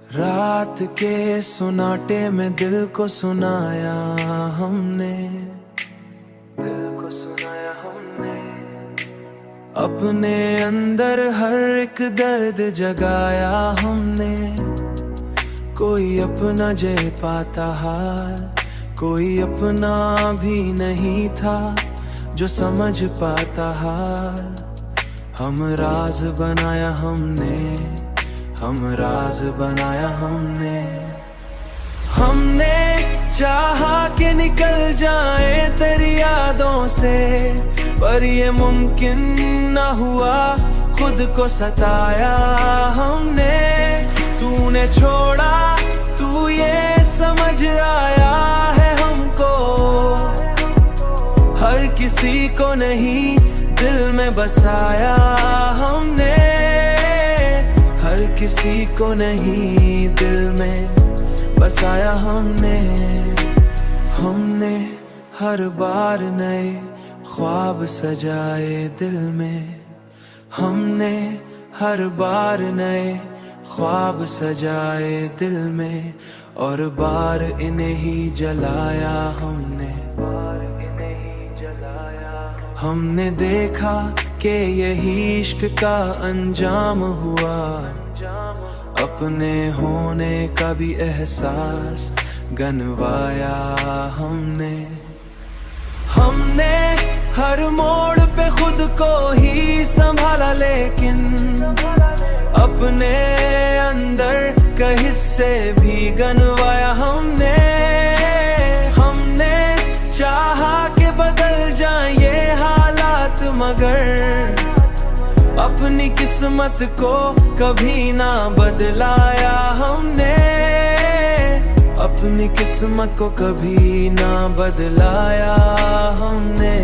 रात के सुनाटे में दिल को सुनाया हमने, दिल को सुनाया हमने। अपने अंदर हर एक दर्द जगाया हमने। कोई अपना जे पाता हाल, कोई अपना भी नहीं था जो समझ पाता हाल। हम राज बनाया हमने, हम राज बनाया हमने। हमने चाहा कि निकल जाए तेरी यादों से, पर ये मुमकिन न हुआ, खुद को सताया हमने। तूने छोड़ा, तू ये समझ आया है हमको, हर किसी को नहीं दिल में बसाया हमने, हर किसी को नहीं दिल में बसाया हमने। हमने हर बार नए ख्वाब सजाए दिल में, हमने हर बार नए ख्वाब सजाए दिल में, और बार इन्हें ही जलाया हमने, बार इन्हें ही जलाया। हमने देखा कि यही इश्क का अंजाम हुआ, अपने होने का भी एहसास गनवाया हमने। हमने हर मोड़ पे खुद को ही संभाला, लेकिन अपने अंदर का हिस्से भी गनवाया हमने। हमने चाहा कि बदल जाए ये हालात, मगर अपनी किस्मत को कभी ना बदलाया हमने, अपनी किस्मत को कभी ना बदलाया हमने।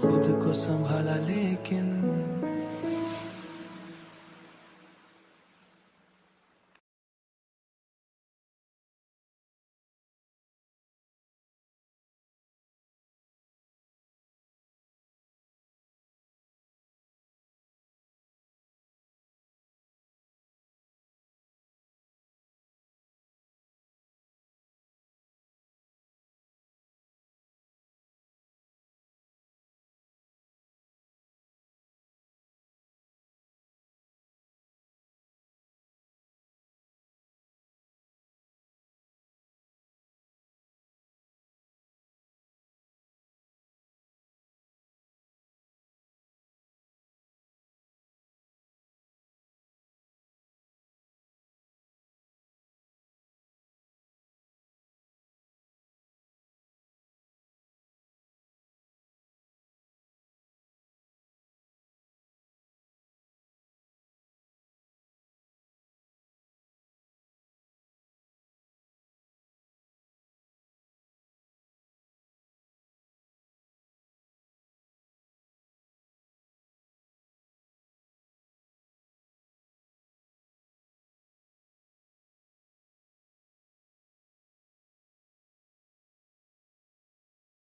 खुद को संभाला लेकिन